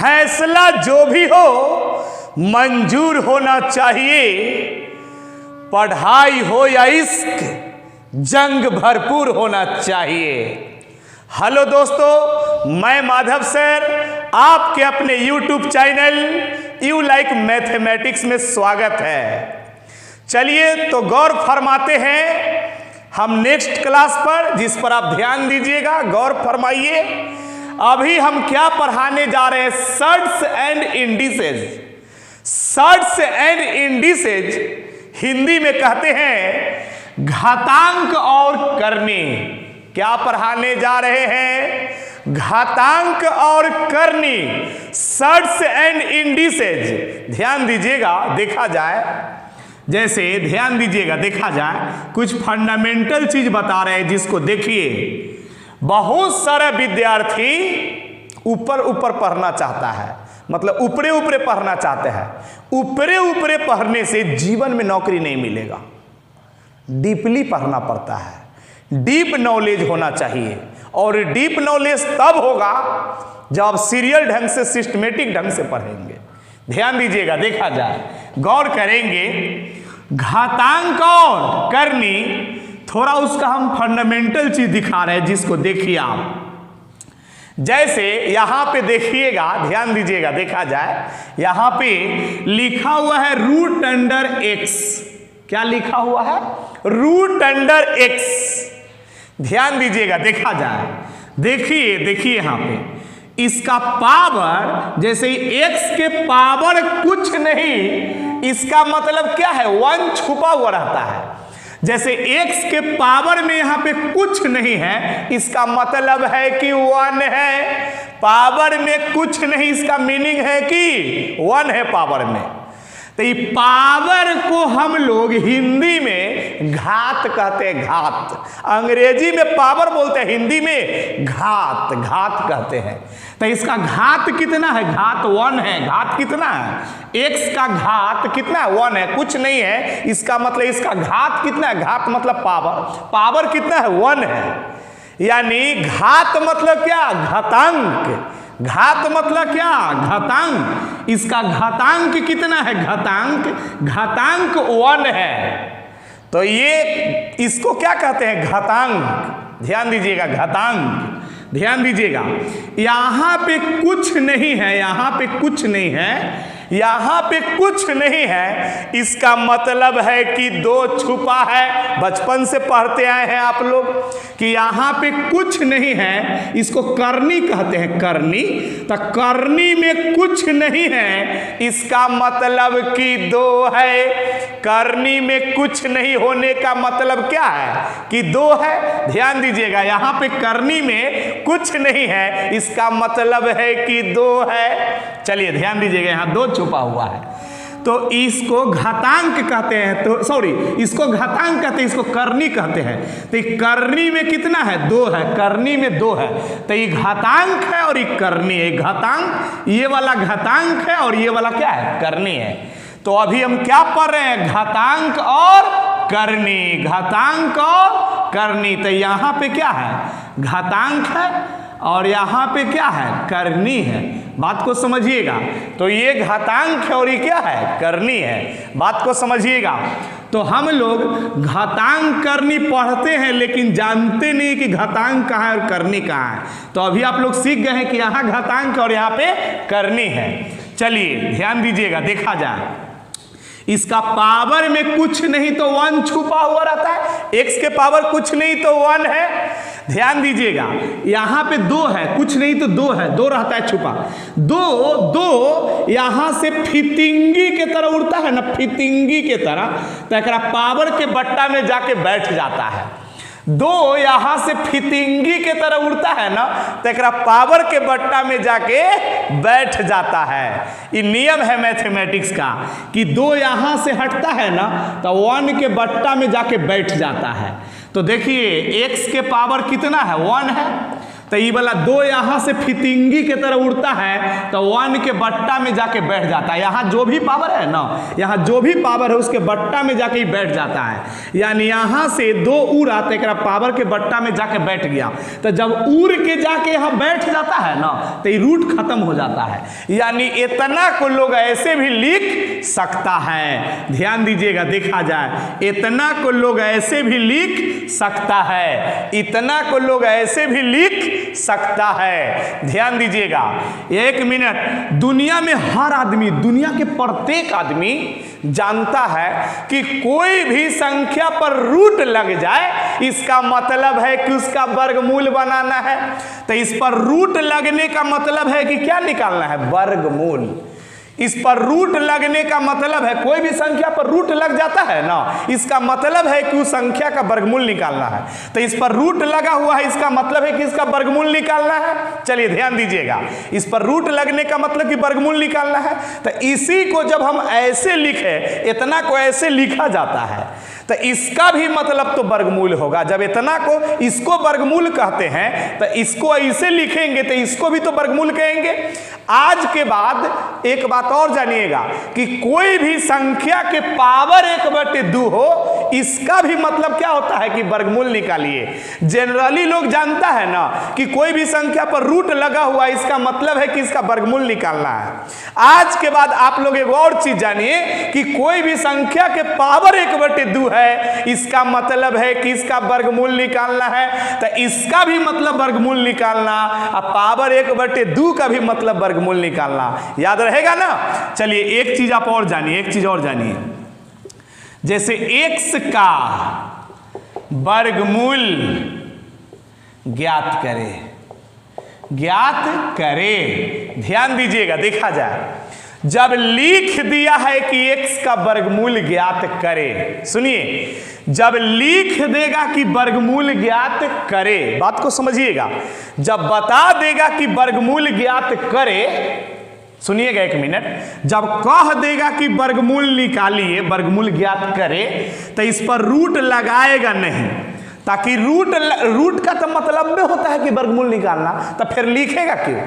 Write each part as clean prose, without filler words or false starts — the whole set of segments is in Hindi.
फैसला जो भी हो मंजूर होना चाहिए, पढ़ाई हो या इश्क जंग भरपूर होना चाहिए। हेलो दोस्तों, मैं माधव सर आपके अपने YouTube channel you like mathematics में स्वागत है। चलिए तो गौर फरमाते हैं हम नेक्स्ट क्लास पर, जिस पर आप ध्यान दीजिएगा, गौर फरमाइए। अभी हम क्या पढ़ाने जा रहे हैं? Shirts and indices. Shirts and indices Hindi में कहते हैं घातांक और करनी। क्या पढ़ाने जा रहे हैं? घातांक और करनी, सर्ट्स एंड इंडिसेज। ध्यान दीजिएगा, देखा जाए, जैसे ध्यान दीजिएगा, देखा जाए, कुछ फंडामेंटल चीज बता रहे हैं जिसको देखिए। बहुत सारे विद्यार्थी ऊपर ऊपर पढ़ना चाहता है, मतलब ऊपरे ऊपरे पढ़ना चाहते हैं। ऊपरे ऊपरे पढ़ने से जीवन में नौकरी नहीं मिलेगा, डीपली पढ़ना पड़ता है। डीप नॉलेज होना चाहिए, और डीप नॉलेज तब होगा जब आप सीरियल ढंग से, सिस्टमेटिक ढंग से पढ़ेंगे। ध्यान दीजिएगा, देखा जाए, गौर करेंगे। घातांक और करनी, थोड़ा उसका हम फंडामेंटल चीज दिखा रहे हैं जिसको देखिए आप। जैसे यहां पे देखिएगा, ध्यान दीजिएगा, देखा जाए, यहां पे लिखा हुआ है रूट अंडर एक्स। क्या लिखा हुआ है? Root under x. ध्यान दीजिएगा, देखा जाए, देखिए देखिए यहां पे इसका पावर, जैसे एक्स के पावर कुछ नहीं, इसका मतलब क्या है? 1 छुपा हुआ रहता है। जैसे x के पावर में यहां पे कुछ नहीं है, इसका मतलब है कि 1 है। पावर में कुछ नहीं, इसका मीनिंग है कि 1 है पावर में। तो ये पावर को हम लोग हिंदी में घात कहते हैं, घात। अंग्रेजी में पावर बोलते हैं, हिंदी में घात, घात कहते हैं। तो इसका घात कितना है? घात 1 है। घात कितना है? x का घात कितना है? 1 है, कुछ नहीं है। इसका मतलब इसका घात कितना है? घात मतलब पावर। पावर कितना है? 1 है। यानी घात मतलब क्या? घातांक। घात मतलब क्या? घातांक। इसका घातांक कितना है? घातांक 1 है। तो ये इसको क्या कहते हैं? घातांक। ध्यान दीजिएगा, घातांक। ध्यान दीजिएगा, यहां पे कुछ नहीं है, यहां पे कुछ नहीं है, यहां पे कुछ नहीं है, इसका मतलब है कि 2 छुपा है। बचपन से पढ़ते आए हैं आप लोग कि यहां पे कुछ नहीं है, इसको करनी कहते हैं, करनी। तो करनी में कुछ नहीं है, इसका मतलब कि 2 है। करनी में कुछ नहीं होने का मतलब क्या है? कि 2 है। ध्यान दीजिएगा, यहां पे करनी में कुछ नहीं है, इसका मतलब है कि 2 है। चलिए ध्यान दीजिएगा, यहां 2 छुपा हुआ है, तो इसको घातांक कहते हैं। तो सॉरी, इसको घातांक कहते हैं, इसको करनी कहते हैं। तो ये करनी में कितना है? 2 है। करनी में 2 है, तो ये घातांक है और ये करनी है। घातांक, ये वाला घातांक है और ये वाला क्या है? करनी है। तो अभी हम क्या पढ़ रहे हैं? घातांक और करनी। घातांक और करनी। तो यहां पे क्या है? घातांक है और यहां पे क्या है? करनी है। बात को समझिएगा। तो ये घातांक है और ये क्या है? करनी है। बात को समझिएगा। तो हम लोग घातांक करनी पढ़ते हैं, लेकिन जानते नहीं कि घातांक कहाँ है और करनी कहाँ है। तो अभी आप लोग सीख गए हैं कि यहाँ घातांक और यहाँ पे करनी है। चलिए ध्यान दीजिएगा, देखा जाए, इसका पावर में कुछ नहीं तो 1 छुपा हुआ रहता है। x के पावर कुछ नहीं तो 1 है। ध्यान दीजिएगा, यहां पे 2 है, कुछ नहीं तो 2 है, 2 रहता है छुपा। 2 यहां से फितिंगी के तरह उड़ता है ना, फितिंगी के तरह, तो एक पावर के बट्टा में जाके बैठ जाता है। 2 यहां से फितिंगी के तरह उड़ता है ना, तो एक पावर के बट्टा में जाके बैठ जाता है। ये नियम है मैथमेटिक्स का कि 2 यहां से हटता है ना, तो 1 के बट्टा में जाके बैठ जाता है। तो देखिए x के पावर कितना है? 1 है। तो ये वाला 2 यहाँ से फितिंगी के तरह उड़ता है तो 1 के बट्टा में जाके बैठ जाता है। यहाँ जो भी पावर है ना, यहाँ जो भी पावर है उसके बट्टा में जाके ही बैठ जाता है। यानी यहाँ से 2 उड़ा तो एक पावर के बट्टा में जाके बैठ गया। तो जब उड़ के जाके यहाँ बैठ जाता है ना तो ये रूट खत्म हो जाता है। यानी इतना को लोग ऐसे भी लिख सकता है, ध्यान दीजिएगा, देखा जाए इतना को लोग ऐसे भी लिख सकता है, इतना को लोग ऐसे भी लिख सकता है। ध्यान दीजिएगा 1 मिनट। दुनिया में हर आदमी, दुनिया के प्रत्येक आदमी जानता है कि कोई भी संख्या पर रूट लग जाए इसका मतलब है कि उसका वर्गमूल बनाना है। तो इस पर रूट लगने का मतलब है कि क्या निकालना है, वर्गमूल। इस पर रूट लगने का मतलब है, कोई भी संख्या पर रूट लग जाता है ना, इसका मतलब है कि उस संख्या का वर्गमूल निकालना है। तो इस पर रूट लगा हुआ है, इसका मतलब है कि इसका वर्गमूल निकालना है। चलिए ध्यान दीजिएगा, इस पर रूट लगने का मतलब कि वर्गमूल निकालना है। तो इसी को जब हम ऐसे लिखे, इतना को ऐसे लिखा जाता है, तो इसका भी मतलब तो वर्गमूल होगा। जब इतना को इसको वर्गमूल कहते हैं तो इसको ऐसे लिखेंगे तो इसको भी तो वर्गमूल कहेंगे। आज के बाद एक बात और जानिएगा कि कोई भी संख्या के पावर 1/2 हो, इसका भी मतलब क्या होता है कि वर्गमूल निकालिए। जनरली लोग जानता है ना कि कोई भी संख्या पर रूट लगा हुआ, इसका मतलब है कि इसका वर्गमूल निकालना है। आज के बाद आप लोग एक और चीज जानिए कि कोई भी संख्या के पावर 1/2 है, इसका मतलब है कि इसका वर्गमूल निकालना है। तो इसका भी मतलब वर्गमूल निकालना, और पावर 1/2 का भी मतलब वर्गमूल निकालना। याद रहेगा ना। चलिए एक चीज आप और जानिए, एक चीज और जानिए। जैसे x का वर्गमूल ज्ञात करे, ध्यान दीजिएगा, देखा जाए जब लिख दिया है कि x का वर्गमूल ज्ञात करे, सुनिए, जब लिख देगा कि वर्गमूल ज्ञात करे, बात को समझिएगा, जब बता देगा कि वर्गमूल ज्ञात करे, सुनिएगा 1 मिनट, जब कह देगा कि वर्गमूल निकालिए, वर्गमूल ज्ञात करे, तो इस पर रूट लगाएगा नहीं, ताकि रूट का तो मतलब में होता है कि वर्गमूल निकालना, तो फिर लिखेगा क्यों।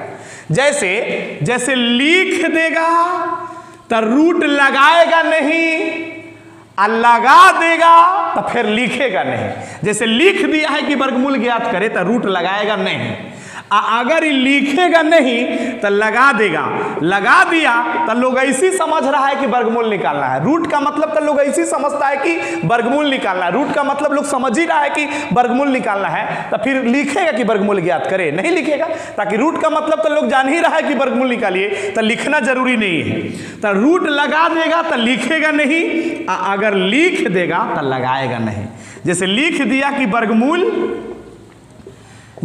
जैसे लिख देगा तो रूट लगाएगा नहीं, और लगा देगा तो फिर लिखेगा नहीं। जैसे लिख दिया है कि वर्गमूल ज्ञात करे तो रूट लगाएगा नहीं, अगर लिखेगा नहीं तो लगा देगा, लगा दिया तो लोग ऐसी समझ रहा है कि वर्गमूल निकालना है। रूट का मतलब तो लोग ऐसी समझता है कि वर्गमूल निकालना है, रूट का मतलब लोग समझ ही रहा है कि वर्गमूल निकालना है, तो फिर लिखेगा कि वर्गमूल ज्ञात करे, नहीं लिखेगा, ताकि रूट का मतलब तो लोग जान ही रहा है कि वर्गमूल निकालिए, तो लिखना जरूरी नहीं है। तो रूट लगा देगा तो लिखेगा नहीं, अगर लिख देगा तो लगाएगा नहीं। जैसे लिख दिया कि वर्गमूल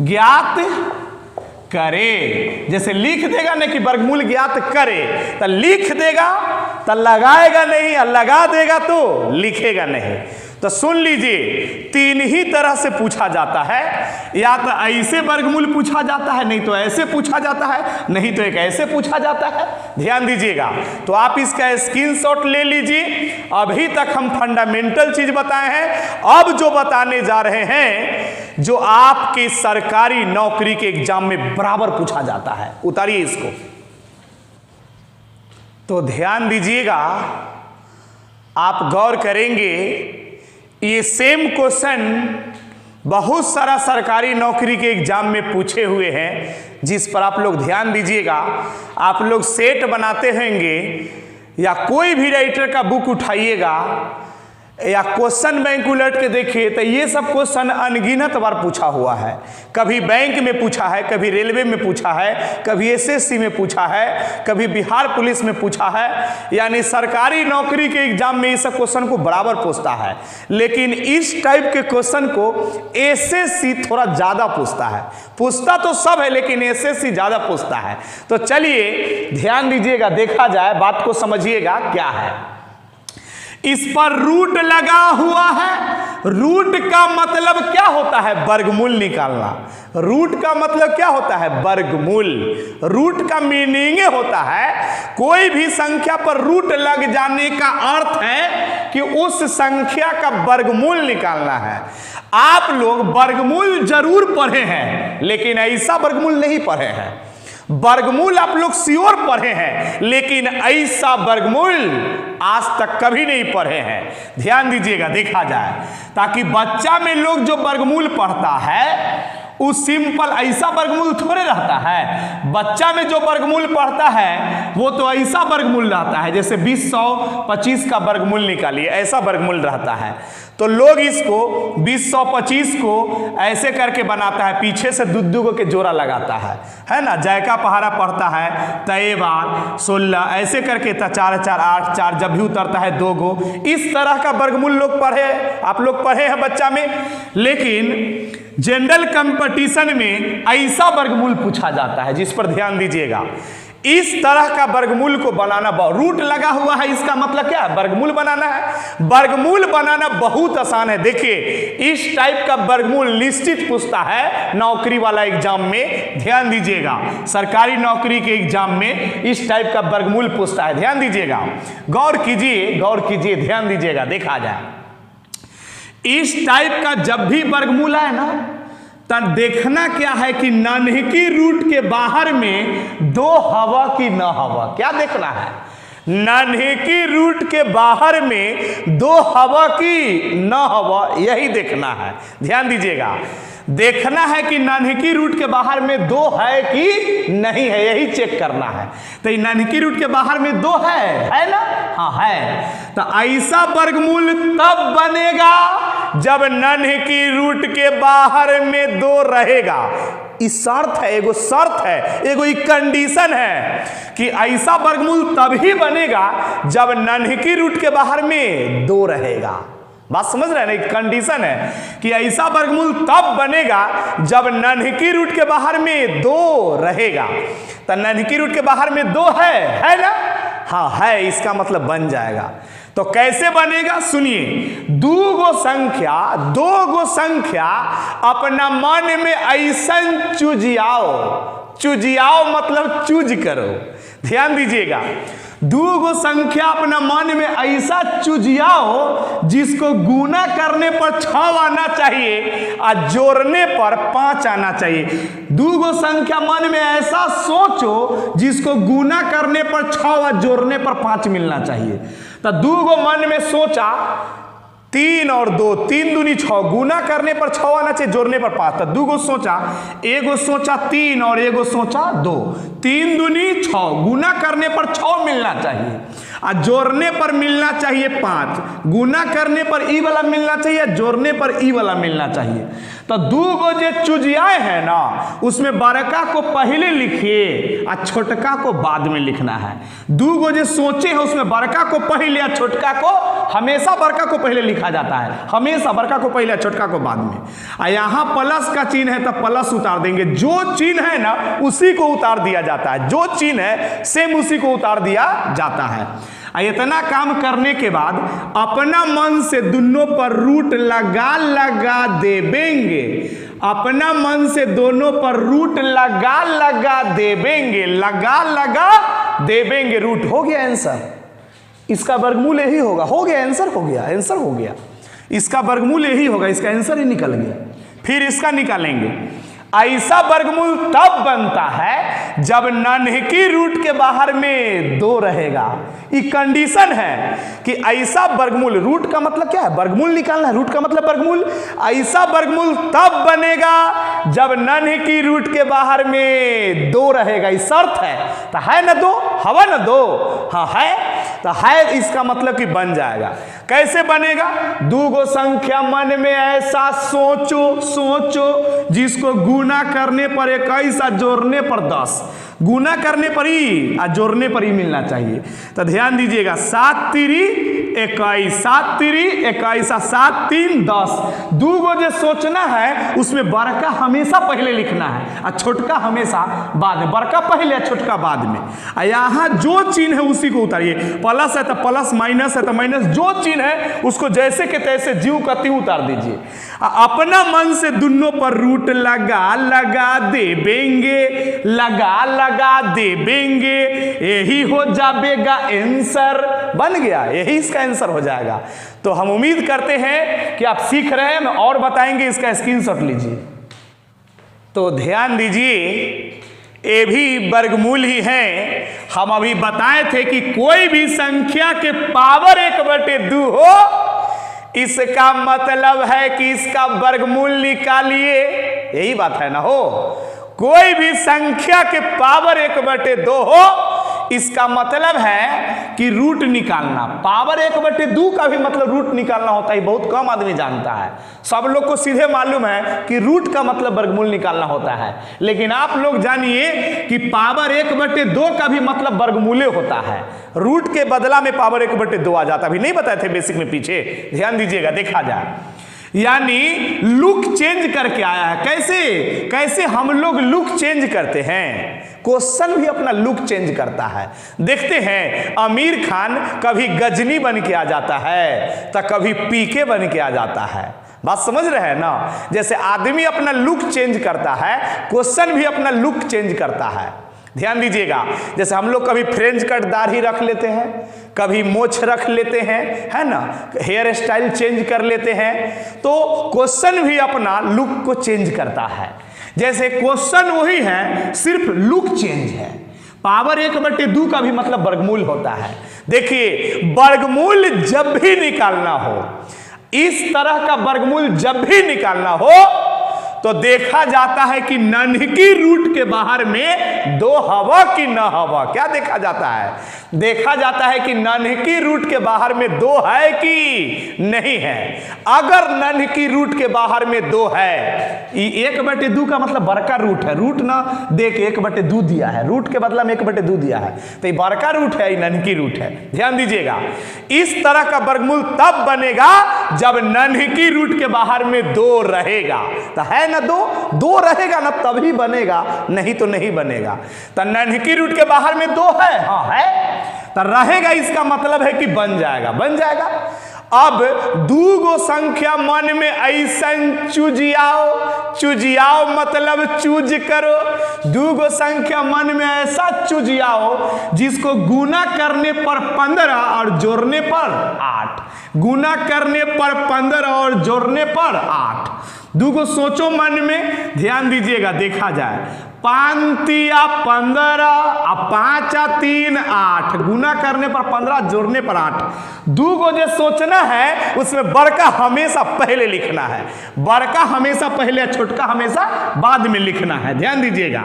ज्ञात करे, जैसे लिख देगा ना कि वर्गमूल ज्ञात करे, तो लिख देगा तो लगाएगा नहीं, और लगा देगा तो लिखेगा नहीं। तो सुन लीजिए, 3 ही तरह से पूछा जाता है, या तो ऐसे वर्गमूल पूछा जाता है, नहीं तो ऐसे पूछा जाता है, नहीं तो एक ऐसे पूछा जाता है। ध्यान दीजिएगा, तो आप इसका स्क्रीनशॉट ले लीजिए। अभी तक हम फंडामेंटल चीज बताए हैं, अब जो बताने जा रहे हैं जो आपके सरकारी नौकरी के एग्जाम में बराबर पूछा जाता है, उतारिए इसको। तो ध्यान दीजिएगा, आप गौर करेंगे, ये सेम क्वेश्चन बहुत सारा सरकारी नौकरी के एग्जाम में पूछे हुए हैं, जिस पर आप लोग ध्यान दीजिएगा। आप लोग सेट बनाते होंगे या कोई भी राइटर का बुक उठाइएगा या क्वेश्चन बैंक उलट के देखिए, तो ये सब क्वेश्चन अनगिनत बार पूछा हुआ है। कभी बैंक में पूछा है, कभी रेलवे में पूछा है, कभी एसएससी में पूछा है, कभी बिहार पुलिस में पूछा है। यानी सरकारी नौकरी के एग्जाम में इस सब क्वेश्चन को बराबर पूछता है, लेकिन इस टाइप के क्वेश्चन को एसएससी थोड़ा ज्यादा पूछता है। पूछता तो सब है, लेकिन एसएससी ज्यादा पूछता है। तो चलिए ध्यान दीजिएगा, देखा जाए, बात को समझिएगा क्या है। इस पर रूट लगा हुआ है। रूट का मतलब क्या होता है? वर्गमूल निकालना। रूट का मतलब क्या होता है? वर्गमूल। रूट का मीनिंग होता है कोई भी संख्या पर रूट लग जाने का अर्थ है कि उस संख्या का वर्गमूल निकालना है। आप लोग वर्गमूल जरूर पढ़े हैं, लेकिन ऐसा वर्गमूल नहीं पढ़े हैं। वर्गमूल आप लोग श्योर पढ़े हैं, लेकिन ऐसा वर्गमूल आज तक कभी नहीं पढ़े हैं। ध्यान दीजिएगा, देखा जाए, ताकि बच्चा में लोग जो वर्गमूल पढ़ता है उस सिंपल ऐसा वर्गमूल थोड़े रहता है। बच्चा में जो वर्गमूल पढ़ता है वो तो ऐसा वर्गमूल रहता है, जैसे 20/125 का वर्गमूल निकालिए, ऐसा वर्गमूल रहता है। तो लोग इसको 20/125 को ऐसे करके बनाता है, पीछे से दुद्दू के जोड़ा लगाता है ना। जयका पहाड़ा पढ़ता है, तय बार 16 ऐसे करके 4 4 8 4, जब भी उतरता है 2 गो। इस तरह का वर्गमूल लोग पढ़े, आप लोग पढ़े हैं बच्चा में। लेकिन जनरल कंपटीशन में ऐसा वर्गमूल पूछा जाता है, जिस पर ध्यान दीजिएगा। इस तरह का वर्गमूल को बनाना, रूट लगा हुआ है, इसका मतलब क्या है? वर्गमूल बनाना है। वर्गमूल बनाना बहुत आसान है। देखिए, इस टाइप का वर्गमूल निश्चित पूछता है नौकरी वाला एग्जाम में। ध्यान दीजिएगा, सरकारी नौकरी के एग्जाम में इस टाइप का वर्गमूल पूछता है। ध्यान दीजिएगा, गौर कीजिए, गौर कीजिए, ध्यान दीजिएगा, देखा जाए। इस टाइप का जब भी वर्गमूल है ना, तब देखना क्या है कि नन्ही रूट के बाहर में 2 हवा की न हवा। क्या देखना है? नन्ही रूट के बाहर में 2 हवा की न हवा, यही देखना है। ध्यान दीजिएगा, देखना है कि नन्ही रूट के बाहर में 2 है कि नहीं है, यही चेक करना है। तो नन्ही रूट के बाहर में 2 है ना? हाँ है। तो ऐसा वर्गमूल तब बनेगा जब नन्ही रूट के बाहर में 2 रहेगा। इस शर्त है, एगो शर्त है, एगो कंडीशन है कि ऐसा वर्गमूल तभी बनेगा जब नन्ही रूट के बाहर में 2 रहेगा। बात समझ रहे हैं ना? एक कंडीशन है कि ऐसा वर्गमूल तब बनेगा जब नन्ही रूट के बाहर में 2 रहेगा। तो नन्ही रूट के बाहर में 2 है ना? हाँ है, इसका मतलब बन जाएगा। तो कैसे बनेगा सुनिए। 2 गो संख्या अपना मन में ऐसा चुजियाओ। चुजियाओ मतलब चूज करो। ध्यान दीजिएगा, 2 गो संख्या अपना मन में ऐसा चुजियाओ जिसको गुना करने पर 6 आना चाहिए और जोड़ने पर 5 आना चाहिए। 2 गो संख्या मन में ऐसा सोचो जिसको गुना करने पर 6 और जोड़ने पर 5 मिलना चाहिए। तो 2 गो मन में सोचा, 3 और 2, 3 दूनी 6, गुना करने पर 6 आना चाहिए, जोड़ने पर 5। तो 2 गो सोचा, एगो सोचा 3 और एगो सोचा 2, 3 दूनी 6, गुना करने पर 6 मिलना चाहिए और जोड़ने पर मिलना चाहिए 5। गुना करने पर ई वाला मिलना चाहिए, जोड़ने पर ई वाला मिलना चाहिए। तो 2 गो जो चुजियाए हैं ना, उसमें बड़का को पहले लिखिए और छोटका को बाद में लिखना है। 2 गो जो सोचे हैं उसमें बड़का को पहले और छोटका को, हमेशा बड़का को पहले लिखा जाता है, हमेशा बड़का को पहले और छोटका को बाद में। और यहाँ प्लस का चिन्ह है तो प्लस उतार देंगे। जो चिन्ह है ना उसी को उतार दिया जाता है, जो चिन्ह है सेम उसी को उतार दिया जाता है। इतना काम करने के बाद अपना मन से दोनों पर रूट लगा देवेंगे। अपना मन से दोनों पर रूट लगा देवेंगे। रूट हो गया आंसर, इसका वर्गमूल यही होगा। हो गया आंसर, हो गया आंसर, हो गया इसका वर्गमूल यही होगा, इसका आंसर ही निकल गया। फिर इसका निकालेंगे। ऐसा वर्गमूल तब बनता है जब नन्ही रूट के बाहर में 2 रहेगा। ये कंडीशन है कि ऐसा वर्गमूल, रूट का मतलब क्या है? वर्गमूल निकालना है, रूट का मतलब वर्गमूल। ऐसा वर्गमूल तब बनेगा जब नन्ही रूट के बाहर में 2 रहेगा। ये शर्त है। तो है ना 2, हवा ना 2, हाँ है, तो है, इसका मतलब कि बन जाएगा। कैसे बनेगा? 2 गो संख्या मन में ऐसा सोचो जिसको गुना करने पर 21 और जोड़ने पर 10, गुना करने पर ही और जोड़ने पर ही मिलना चाहिए। तो ध्यान दीजिएगा, 7 तिरी 21 7 3 21 7 3 10। दू गो जो सोचना है उसमें बड़का हमेशा पहले लिखना है और छोटका हमेशा बाद में, बड़का पहले और छोटका बाद में। यहाँ जो चिन्ह है उसी को उतारिए, प्लस है तो प्लस, माइनस है तो माइनस, जो चिन्ह है उसको जैसे के तैसे जीव का त्यों उतार दीजिए। अपना मन से दोनों पर रूट लगा लगा देंगे, लगा लगा देंगे, यही हो जाएगा आंसर। बन गया, यही इसका आंसर हो जाएगा। तो हम उम्मीद करते हैं कि आप सीख रहे हैं, और बताएंगे, इसका स्क्रीनशॉट लीजिए। तो ध्यान दीजिए, ये भी वर्गमूल ही है। हम अभी बताए थे कि कोई भी संख्या के पावर 1/2 हो, इसका मतलब है कि इसका वर्गमूल निकालिए, यही बात है ना। हो कोई भी संख्या के पावर 1/2 हो, इसका मतलब है कि रूट निकालना। पावर 1/2 का भी मतलब रूट निकालना होता है, बहुत कम आदमी जानता है। सब लोग को सीधे मालूम है कि रूट का मतलब वर्गमूल निकालना होता है, लेकिन आप लोग जानिए कि पावर 1/2 का भी मतलब वर्गमूले होता है। रूट के बदला में पावर 1/2 आ जाता, अभी नहीं बताए थे बेसिक में पीछे, ध्यान दीजिएगा, देखा जाए। यानी लुक चेंज करके आया है। कैसे कैसे हम लोग लुक चेंज करते हैं, क्वेश्चन भी अपना लुक चेंज करता है। देखते हैं, आमिर खान कभी गजनी बन के आ जाता है तो कभी पीके बन के आ जाता है। बात समझ रहे हैं ना। जैसे आदमी अपना लुक चेंज करता है, क्वेश्चन भी अपना लुक चेंज करता है। ध्यान दीजिएगा, जैसे हम लोग कभी फ्रेंच कट दाढ़ी रख लेते हैं, कभी मोछ रख लेते हैं, है ना, हेयर स्टाइल चेंज कर लेते हैं, तो क्वेश्चन भी अपना लुक को चेंज करता है। जैसे क्वेश्चन वही है, सिर्फ लुक चेंज है। पावर 1/2 का भी मतलब वर्गमूल होता है। देखिए, वर्गमूल जब भी निकालना हो, इस तरह का वर्गमूल जब भी निकालना हो, तो देखा जाता है कि नन्ही रूट के बाहर में 2 हवा कि न हवा। क्या देखा जाता है? देखा जाता है कि नन्ही रूट के बाहर में 2 है कि नहीं है। अगर नन्ही रूट के बाहर में 2 है, 1/2 का मतलब बड़का रूट है। रूट ना देख 1/2 दिया है, रूट के बदला में 1/2 दिया है, तो ये बड़का रूट है, ये नन्ही रूट है। ध्यान दीजिएगा, इस तरह का वर्गमूल तब बनेगा जब नन्ही रूट के बाहर में 2 रहेगा। तो है ना, 2 रहेगा ना तभी बनेगा, नहीं तो नहीं बनेगा। तो नन्ही रूट के बाहर में 2 है, हाँ है, तो रहेगा, इसका मतलब है कि बन जाएगा, बन जाएगा। अब 2 गो संख्या मन में ऐसा चुजियाओ, चुजियाओ मतलब चूज करो। 2 गो संख्या मन में ऐसा चुजियाओ जिसको गुना करने पर 15 और जोड़ने पर 8, गुना करने पर 15 और जोड़ने पर 8। 2 गो सोचो मन में, ध्यान दीजिएगा, देखा जाए। 5 या 15 और 5 या 3 8, गुना करने पर 15, जोड़ने पर 8। 2 गो जो सोचना है उसमें बड़का हमेशा पहले लिखना है, बड़का हमेशा पहले, छोटका हमेशा बाद में लिखना है। ध्यान दीजिएगा,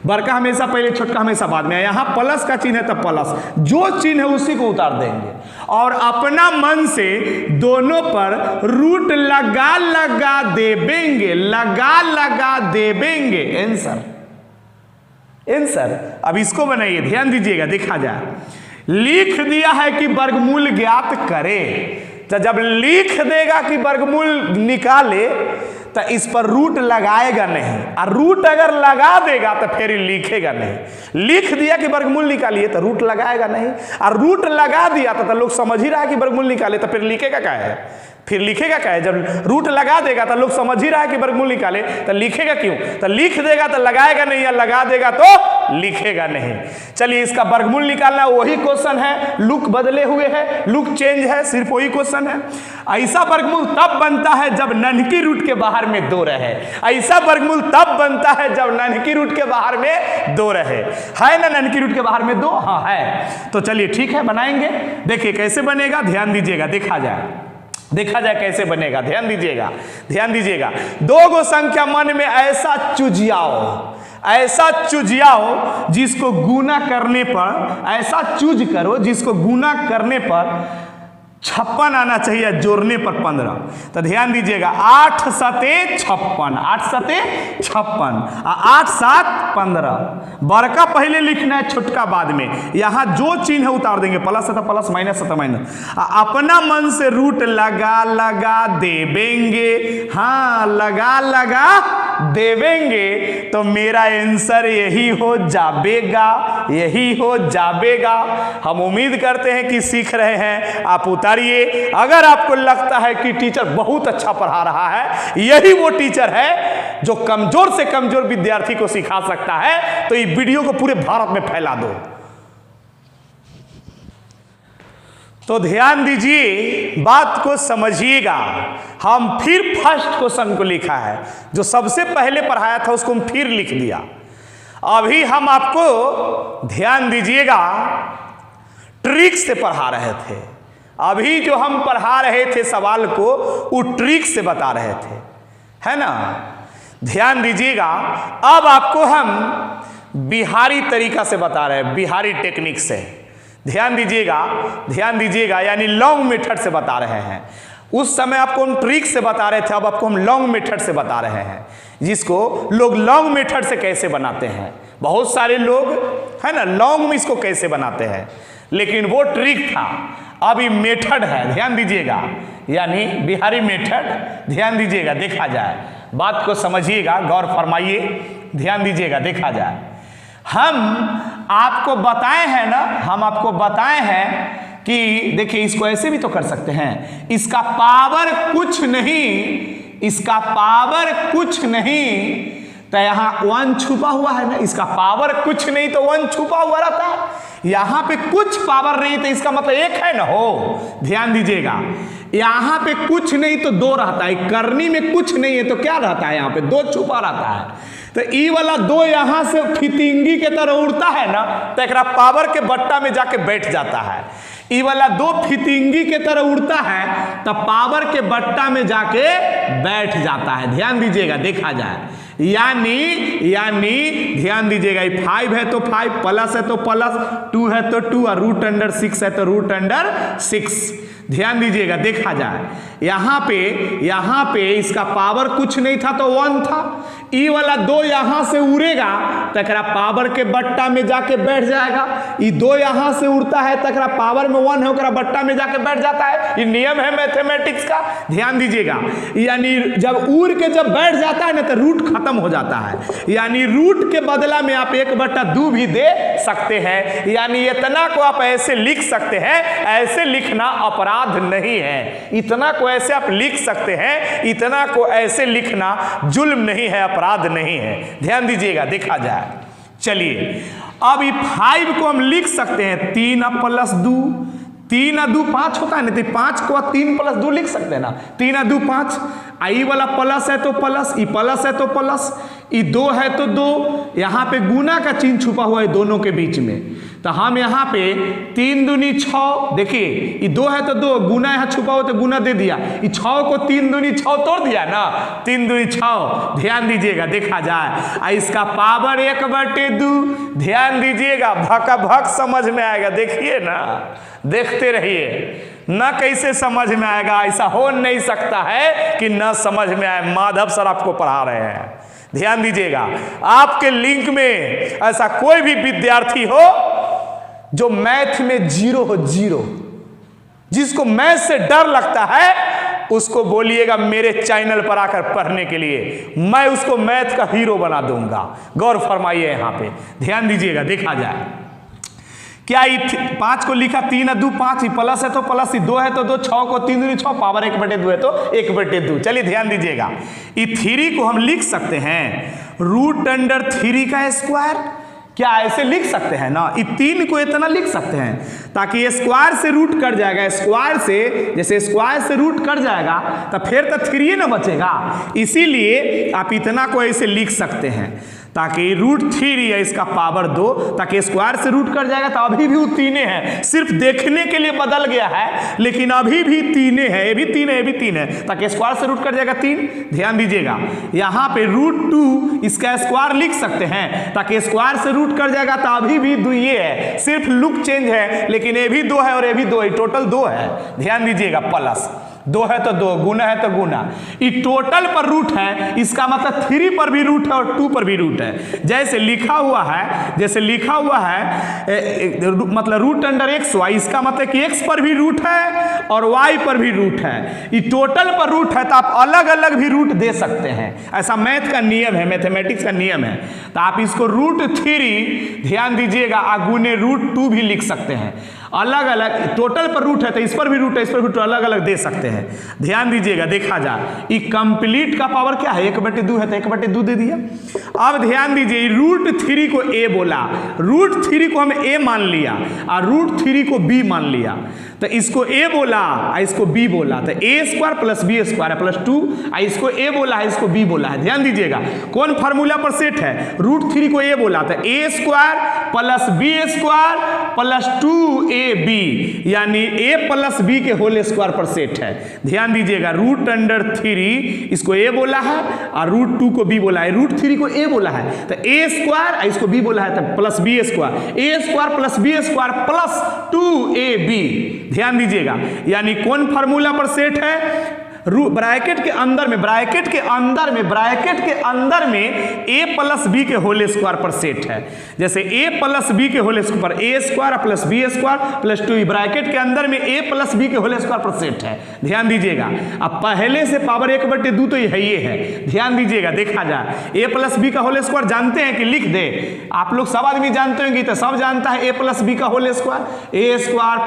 बड़का हमेशा पहले, छोटका हमेशा बाद में। यहाँ प्लस का चिन्ह है तो प्लस, जो चिन्ह है उसी को उतार देंगे और अपना मन से दोनों पर रूट लगा लगा देंगे, लगा लगा देंगे। आंसर अब इसको बनाइए, ध्यान दीजिएगा, देखा जाए। लिख दिया है कि वर्गमूल ज्ञात करे, तो जब लिख देगा कि वर्गमूल निकाले तो इस पर रूट लगाएगा नहीं, और रूट अगर लगा देगा तो फिर लिखेगा नहीं। लिख दिया कि वर्गमूल निकालिए तो रूट लगाएगा नहीं, और रूट लगा दिया तो लोग समझ ही रहा है कि वर्गमूल निकाले, तो फिर लिखेगा क्या है? फिर लिखेगा क्या है? जब रूट लगा देगा तो लोग समझ ही रहा है कि वर्गमूल निकाले, तो लिखेगा क्यों? तो लिख देगा तो लगाएगा नहीं, या लगा देगा तो लिखेगा नहीं। चलिए, इसका वर्गमूल निकालना वही क्वेश्चन है, लुक बदले हुए है, लुक चेंज है, सिर्फ वही क्वेश्चन है। ऐसा वर्गमूल तब बनता है जब नन्ही रूट के बाहर में 2 रहे। ऐसा वर्गमूल तब बनता है जब नन्ही रूट के बाहर में 2 रहे। है ना नन्ही रूट के बाहर में 2? हाँ है। तो चलिए ठीक है, बनाएंगे। देखिए कैसे बनेगा, ध्यान दीजिएगा, देखा जाए, देखा जाए कैसे बनेगा। ध्यान दीजिएगा, ध्यान दीजिएगा। 2 गो संख्या मन में ऐसा चुजियाओ, ऐसा चुजियाओ जिसको गुना करने पर, ऐसा चूज करो जिसको गुना करने पर 56 आना चाहिए जोड़ने पर 15। तो ध्यान दीजिएगा 8 सते 56, 8 सते 56, 8 7 15। बड़का पहले लिखना है, छोटका बाद में। यहाँ जो चिन्ह है उतार देंगे, प्लस है तो प्लस, माइनस है तो माइनस। अपना मन से रूट लगा लगा देवेंगे, हाँ लगा लगा देवेंगे, तो मेरा आंसर यही हो जाएगा, यही हो जाएगा। हम उम्मीद करते हैं कि सीख रहे हैं। आप उतारिए। अगर आपको लगता है कि टीचर बहुत अच्छा पढ़ा रहा है, यही वो टीचर है जो कमजोर से कमजोर विद्यार्थी को सिखा सकता है, तो ये वीडियो को पूरे भारत में फैला दो। तो ध्यान दीजिए, बात को समझिएगा। हम फिर फर्स्ट क्वेश्चन को लिखा है, जो सबसे पहले पढ़ाया था उसको हम फिर लिख दिया। अभी हम आपको ध्यान दीजिएगा ट्रिक से पढ़ा रहे थे। अभी जो हम पढ़ा रहे थे सवाल को, वो ट्रिक से बता रहे थे, है ना। ध्यान दीजिएगा, अब आपको हम बिहारी तरीका से बता रहे हैं, बिहारी टेक्निक से। ध्यान दीजिएगा, ध्यान दीजिएगा, यानी लॉन्ग मेथड से बता रहे हैं। उस समय आपको हम ट्रिक से बता रहे थे, अब आपको हम लॉन्ग मेथड से बता रहे हैं, जिसको लोग लॉन्ग मेथड से कैसे बनाते हैं। बहुत सारे लोग, है ना, लॉन्ग में इसको कैसे बनाते हैं, लेकिन वो ट्रिक था। अब ये मेथड है, ध्यान दीजिएगा, यानी बिहारी मेथड। ध्यान दीजिएगा, देखा जाए, बात को समझिएगा, गौर फरमाइए, ध्यान दीजिएगा, देखा जाए। हम आपको बताए हैं ना, हम आपको बताए हैं कि देखिए इसको ऐसे भी तो कर सकते हैं, इसका पावर कुछ नहीं, इसका पावर कुछ नहीं, तो यहाँ 1 छुपा हुआ है ना, इसका पावर कुछ नहीं तो 1 छुपा हुआ रहता है। यहाँ पे कुछ पावर नहीं तो इसका मतलब 1 है ना, हो। ध्यान दीजिएगा, यहाँ पे कुछ नहीं तो 2 रहता है, करनी में कुछ नहीं है तो क्या रहता है, यहाँ पे 2 छुपा रहता है। तो ई वाला 2 यहाँ से फितिंगी के तरह उड़ता है ना, तो एक पावर के बट्टा में जाके बैठ जाता है। ई वाला 2 फितिंगी के तरह उड़ता है तो पावर के बट्टा में जाके बैठ जाता है। ध्यान दीजिएगा, देखा जाए, यानी ध्यान दीजिएगा, 5 है तो 5, प्लस है तो प्लस, 2 है तो 2, और रूट अंडर 6 है तो रूट अंडर 6। ध्यान दीजिएगा, देखा जाए, यहाँ पे इसका पावर कुछ नहीं था तो 1 था। ई वाला 2 यहाँ से उड़ेगा तो पावर के बट्टा में जाके बैठ जाएगा। ई 2 यहाँ से उड़ता है तो पावर में 1 है, बट्टा में जाके बैठ जाता है। ये नियम है मैथमेटिक्स का। ध्यान दीजिएगा, यानी जब उड़ के जब बैठ जाता है ना तो रूट खत्म हो जाता है, यानी रूट के बदला में आप 1/2 भी दे सकते हैं। यानी इतना को आप ऐसे लिख सकते हैं, ऐसे लिखना अपराध नहीं है। इतना को ऐसे आप लिख सकते हैं, इतना को ऐसे लिखना जुल्म नहीं है, अपराध नहीं है। ध्यान दीजिएगा, देखा जाए। चलिए अब ये 5 को हम लिख सकते हैं 3 + 2, 3 और 2 5 होता है ना, तो 5 को 3 + 2 लिख सकते हैं ना, 3 और 2 5। आई वाला प्लस है तो प्लस, ई प्लस है तो प्लस, ई 2 है तो 2। यहाँ पे गुना का चिन्ह छुपा हुआ है दोनों के बीच में, तो हम यहाँ पे 3 दूनी 6, देखिए ये 2 है तो 2, गुना यहाँ छुपा हुआ तो गुना दे दिया, ये 6 को 3 दूनी 6 तोड़ दिया ना, 3 दूनी 6। ध्यान दीजिएगा, देखा जाए, इसका पावर 1/2। ध्यान दीजिएगा, भका भक समझ में आएगा, देखिए ना, देखते रहिए ना, कैसे समझ में आएगा। ऐसा हो नहीं सकता है कि ना समझ में आए। माधव सर आपको पढ़ा रहे हैं, ध्यान दीजिएगा। आपके लिंक में ऐसा कोई भी विद्यार्थी हो जो मैथ में 0 हो, 0, जिसको मैथ से डर लगता है, उसको बोलिएगा मेरे चैनल पर आकर पढ़ने के लिए, मैं उसको मैथ का हीरो बना दूंगा। गौर फरमाइए, यहाँ पे ध्यान दीजिएगा, देखा जाए। क्या 5 को लिखा 3 और 2 5, प्लस है तो प्लस, 2 है तो 2, 6 को 3 दूनी 6, पावर 1/2 है तो 1/2। चलिए ध्यान दीजिएगा, ये 3 को हम लिख सकते हैं √3 का स्क्वायर। क्या ऐसे लिख सकते हैं ना, ये 3 को इतना लिख सकते हैं, ताकि ये स्क्वायर से रूट कट जाएगा, स्क्वायर से, जैसे स्क्वायर से रूट कट जाएगा तो फिर तो 3 ना बचेगा, इसीलिए आप इतना को ऐसे लिख सकते हैं। ताकि √3 है इसका पावर 2, ताकि स्क्वायर से रूट कर जाएगा तो अभी भी वो 3 है, सिर्फ देखने के लिए बदल गया है लेकिन अभी भी 3 है, ये भी 3 है, ये भी 3 है, ताकि स्क्वायर से रूट कर जाएगा 3। ध्यान दीजिएगा यहाँ पे √2 इसका स्क्वायर लिख सकते हैं, ताकि स्क्वायर से रूट कर जाएगा तो अभी भी 2 ये है, सिर्फ लुक चेंज है, लेकिन ये भी 2 है और ये भी 2 है, टोटल 2 है। ध्यान दीजिएगा, प्लस 2 है तो 2, गुना है तो गुना, ये टोटल पर रूट है, इसका मतलब 3 पर भी रूट है और 2 पर भी रूट है। जैसे लिखा हुआ है, मतलब √(x)y, इसका मतलब कि x पर भी रूट है और y पर भी रूट है। ये टोटल पर रूट है तो आप अलग अलग भी रूट दे सकते हैं, ऐसा मैथ का नियम है, मैथमेटिक्स का नियम है। तो आप इसको √3 ध्यान दीजिएगा गुने √2 भी लिख सकते हैं, अलग अलग। टोटल पर रूट है तो इस पर भी रूट है, इस पर भी रूट, अलग अलग दे सकते हैं। ध्यान दीजिएगा, देखा जाए ये कंप्लीट का पावर क्या है, 1/2 है तो 1/2 दे दिया। अब ध्यान दीजिए, √3 को a बोला, √3 को हम a मान लिया और √3 को b मान लिया, तो इसको a बोला और इसको b बोला, तो a² + b² प्लस 2, और इसको a बोला है, इसको b बोला है। ध्यान दीजिएगा कौन फार्मूला पर सेट है, √3 को a बोला तो a² + b² प्लस 2ab, यानी a + b के होल स्क्वायर पर सेट है। ध्यान दीजिएगा, √3 इसको a बोला है और √2 को b बोला है, √3 को a बोला है तो a² इसको b बोला है तो plus b², a² + b² plus 2ab। ध्यान दीजिएगा, यानी कौन फार्मूला पर सेट है, ब्रैकेट के अंदर में a + b के होल स्क्वायर पर सेट है। जैसे a + b के होल स्क्वायर पर a² + b² प्लस 2, ब्रैकेट के अंदर में a + b के होल स्क्वायर पर सेट है। ध्यान दीजिएगा, अब पहले से पावर 1/2 तो ये है। ध्यान दीजिएगा, देखा जाए a + b का होल स्क्वायर जानते हैं कि लिख दे, आप लोग सब आदमी जानते होंगे, तो सब जानता है a + b का whole square, a²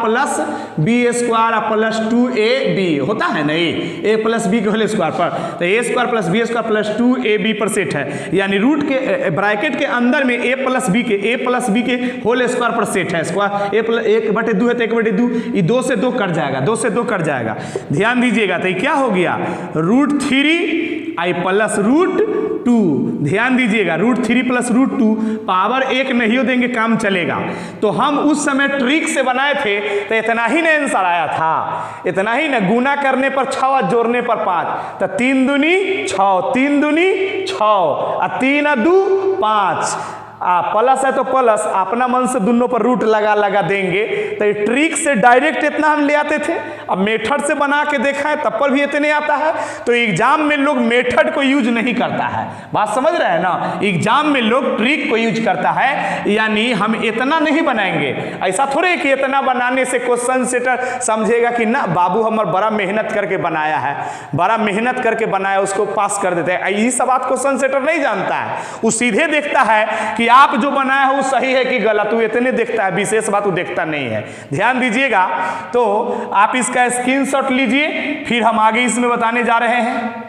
+ b² plus 2ab होता है नहीं, a + b के होल स्क्वायर पर, तो a² + b² प्लस 2ab पर सेट है। यानी रूट के ब्रैकेट के अंदर में a + b के होल स्क्वायर पर सेट है। स्क्वायर 1/2 है तो 1/2, ये 2 से 2 कट जाएगा, 2 से 2 कट जाएगा। ध्यान दीजिएगा, तो ये क्या हो गया, √3 आई प्लस √2। ध्यान दीजिएगा, √3 + √2 पावर 1 नहीं हो देंगे, काम चलेगा। तो हम उस समय ट्रिक से बनाए थे तो इतना ही ना आंसर आया था, इतना ही ना, गुना करने पर 6 और जोड़ने पर 5, तो 3 दूनी 6, 3 दूनी 6 और 3 2 5, प्लस है तो प्लस, अपना मन से दोनों पर रूट लगा देंगे। तो ट्रिक से डायरेक्ट इतना हम ले आते थे, अब मेथड से बना के देखा है तब पर भी इतने आता है। तो एग्जाम में लोग मेथड को यूज नहीं करता है, बात समझ रहे हैं ना, एग्जाम में लोग ट्रिक को यूज करता है। यानी हम इतना नहीं बनाएंगे, ऐसा थोड़े कि इतना बनाने से क्वेश्चन सेटर समझेगा कि ना बाबू हमारा बड़ा मेहनत करके बनाया है, बड़ा मेहनत करके बनाया, उसको पास कर देते हैं। ये सब बात क्वेश्चन सेटर नहीं जानता है, वो सीधे देखता है कि आप जो बनाया है वो सही है कि गलत, वो इतने देखता है, विशेष बात वो देखता नहीं है। ध्यान दीजिएगा, तो आप इसका स्क्रीनशॉट लीजिए, फिर हम आगे इसमें बताने जा रहे हैं।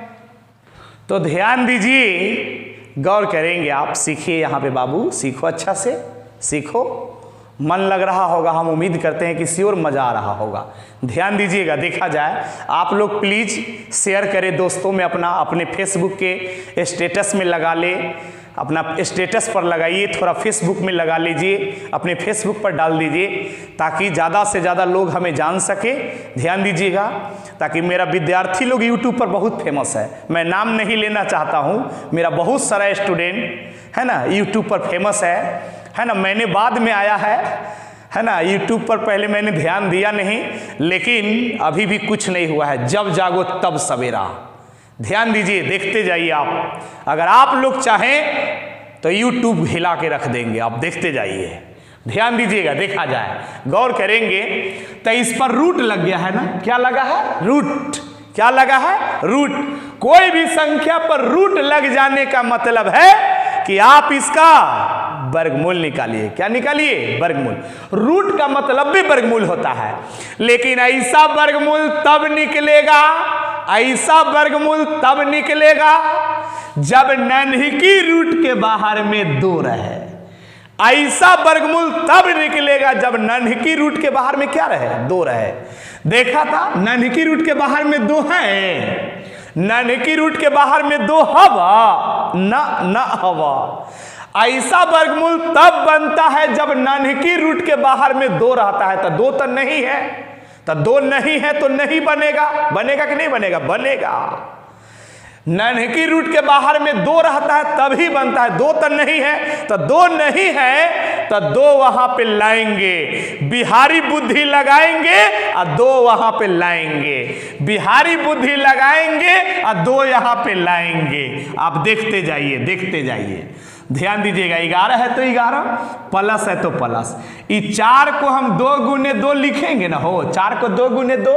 तो ध्यान दीजिए, गौर करेंगे आप, सीखिए यहाँ पे बाबू, सीखो, अच्छा से सीखो, मन लग रहा होगा, हम उम्मीद करते हैं कि श्योर मजा आ रहा होगा। ध्यान दीजिएगा, देखा जाए आप लोग प्लीज शेयर करें दोस्तों में, अपने फेसबुक के स्टेटस में लगा ले, अपना स्टेटस पर लगाइए, थोड़ा फेसबुक में लगा लीजिए, अपने फेसबुक पर डाल दीजिए, ताकि ज़्यादा से ज़्यादा लोग हमें जान सके। ध्यान दीजिएगा, ताकि मेरा विद्यार्थी लोग यूट्यूब पर बहुत फेमस है, मैं नाम नहीं लेना चाहता हूँ, मेरा बहुत सारा स्टूडेंट है ना यूट्यूब पर फेमस है ना, मैंने बाद में आया है ना, यूट्यूब पर पहले मैंने ध्यान दिया नहीं, लेकिन अभी भी कुछ नहीं हुआ है, जब जागो तब सवेरा। ध्यान दीजिए, देखते जाइए आप, अगर आप लोग चाहें तो YouTube हिला के रख देंगे, आप देखते जाइए। ध्यान दीजिएगा, देखा जाए, गौर करेंगे, तो इस पर रूट लग गया है ना, क्या लगा है, रूट, क्या लगा है, रूट। कोई भी संख्या पर रूट लग जाने का मतलब है कि आप इसका वर्गमूल निकालिए। क्या निकालिए, वर्गमूल। रूट का मतलब भी वर्गमूल होता है, लेकिन ऐसा वर्गमूल तब निकलेगा, ऐसा वर्गमूल तब निकलेगा जब नन्ही रूट के बाहर में 2 रहे। ऐसा वर्गमूल तब निकलेगा जब नन्ही रूट के बाहर में क्या रहे, 2 रहे। देखा था, नन्ही रूट के बाहर में 2 है, नन्ही रूट के बाहर में 2 हवा ना हवा, ऐसा वर्गमूल तब बनता है जब नन्ही रूट के बाहर में 2 रहता है। तो 2 तो नहीं है, तो 2 नहीं है तो नहीं बनेगा। बनेगा कि नहीं बनेगा? बनेगा। नन्ही रूट के बाहर में 2 रहता है तभी बनता है। 2 तो नहीं है, तो 2 नहीं है तो 2 वहां पे लाएंगे, बिहारी बुद्धि लगाएंगे और 2 वहां पे लाएंगे, बिहारी बुद्धि लगाएंगे और 2 यहां पे लाएंगे। आप देखते जाइए, देखते जाइए, ध्यान दीजिएगा। 11 है तो 11, प्लस है तो प्लस। इस 4 को हम 2 गुने 2 लिखेंगे ना, हो 4 को 2 गुने 2,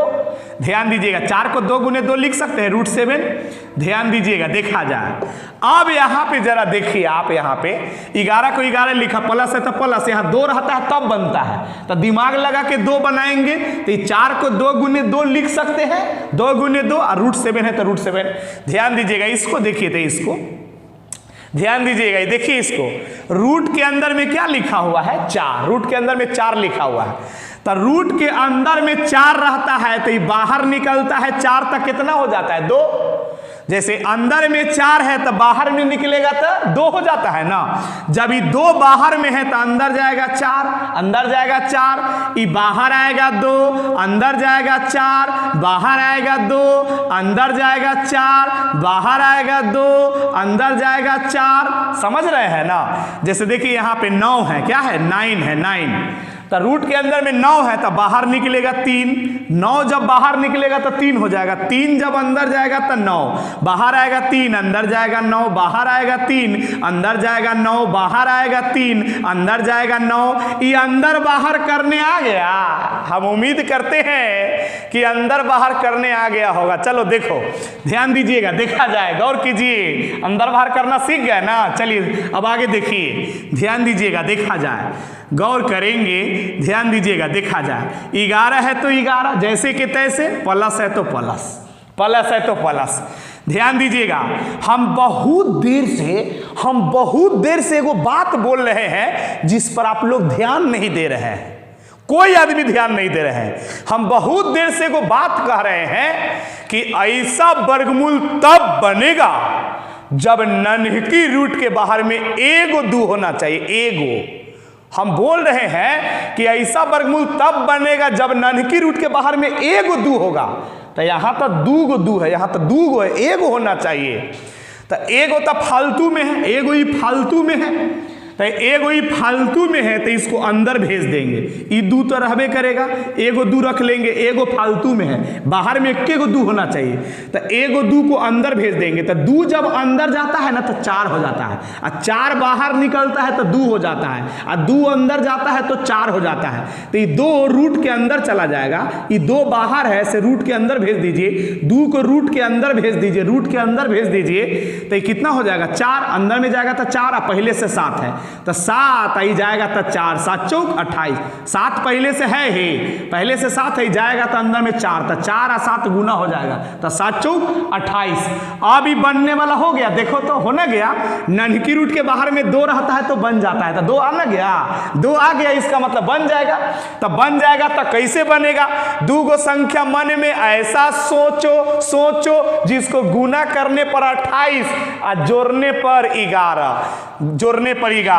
ध्यान दीजिएगा, 4 को 2 गुने 2 लिख सकते हैं, √7। ध्यान दीजिएगा, देखा जाए। अब यहाँ पे जरा देखिए, आप यहाँ पे 11 को 11 लिखा, प्लस है तो प्लस, यहाँ 2 रहता है तब बनता है। तो दिमाग लगा के 2 बनाएंगे तो 4 को 2 गुने 2 लिख सकते हैं, 2 गुने 2 और √7 है तो √7। ध्यान दीजिएगा, इसको देखिए, तो इसको ध्यान दीजिएगा, देखिए इसको, रूट के अंदर में क्या लिखा हुआ है? 4। रूट के अंदर में 4 लिखा हुआ है। तो रूट के अंदर में 4 रहता है तो ये बाहर निकलता है 4 तक कितना हो जाता है? 2। जैसे अंदर में 4 है तो बाहर में निकलेगा तो 2 हो जाता है ना। जब ये 2 बाहर में है तो अंदर जाएगा 4, अंदर जाएगा 4, ये बाहर आएगा 2, अंदर जाएगा 4, बाहर आएगा 2, अंदर जाएगा 4, बाहर आएगा 2, अंदर जाएगा 4। समझ रहे हैं ना? जैसे देखिए यहाँ पे 9 है, क्या है? 9 है, 9। तो रूट के अंदर में 9 है तो बाहर निकलेगा 3, 9 जब बाहर निकलेगा तो 3 हो जाएगा, 3 जब अंदर जाएगा तो 9, बाहर आएगा 3, अंदर जाएगा 9, बाहर आएगा 3, अंदर जाएगा 9, बाहर आएगा 3, अंदर जाएगा 9। ये अंदर बाहर करने आ गया। हम उम्मीद करते हैं कि अंदर बाहर करने आ गया होगा। चलो देखो, ध्यान दीजिएगा, देखा जाए, गौर कीजिए, अंदर बाहर करना सीख गए ना। चलिए अब आगे देखिए, ध्यान दीजिएगा, देखा जाए, गौर करेंगे, ध्यान दीजिएगा, देखा जाए। 11 है तो 11 जैसे कि तैसे, प्लस है तो प्लस, प्लस है तो प्लस। ध्यान दीजिएगा, हम बहुत देर से एगो बात बोल रहे हैं जिस पर आप लोग ध्यान नहीं दे रहे हैं, कोई आदमी ध्यान नहीं दे रहे हैं। हम बहुत देर से एगो बात कह रहे हैं कि ऐसा वर्गमूल तब बनेगा जब नन्ही रूट के बाहर में एगो 2 होना चाहिए, एगो। हम बोल रहे हैं कि ऐसा वर्गमूल तब बनेगा जब नन्ही रूट के बाहर में एगो 2 होगा। तो यहाँ तो 2 गो 2 है, यहाँ तो 2 गो है, एगो होना चाहिए। तो एगो तो फालतू में है, एगो ही फालतू में है, तो एगो ही फालतू में है तो इसको अंदर भेज देंगे। ये 2 तो रहबे करेगा, एगो 2 रख लेंगे, एगो फालतू में है, बाहर में एगो 2 होना चाहिए। तो एगो 2 को अंदर भेज देंगे। तो 2 जब अंदर जाता है ना तो 4 हो जाता है, और 4 बाहर निकलता है तो 2 हो जाता है, और 2 अंदर जाता है तो 4 हो जाता है। तो ये 2 रूट के अंदर चला जाएगा, ये 2 बाहर है से रूट के अंदर भेज दीजिए, 2 को रूट के अंदर भेज दीजिए, रूट के अंदर भेज दीजिए। तो ये कितना हो जाएगा? 4 अंदर में जाएगा तो 4, और पहले से 7 है तो 7 आई जाएगा तो 4, 7 चौक 28, 7 पहले से है ही, पहले से 7 है, जाएगा तो अंदर में 4, तो 4 और 7 गुना हो जाएगा, तो 7 चौक 28। अब ही बनने वाला हो गया, देखो तो होने गया। नन्ही रूट के बाहर में 2 रहता है तो बन जाता है, तो 2 आना गया, 2 आ गया, इसका मतलब बन जाएगा। तो बन जाएगा तो कैसे बनेगा? 2 गो संख्या मन में ऐसा सोचो जिसको गुना करने पर 28 और जोड़ने पर 11,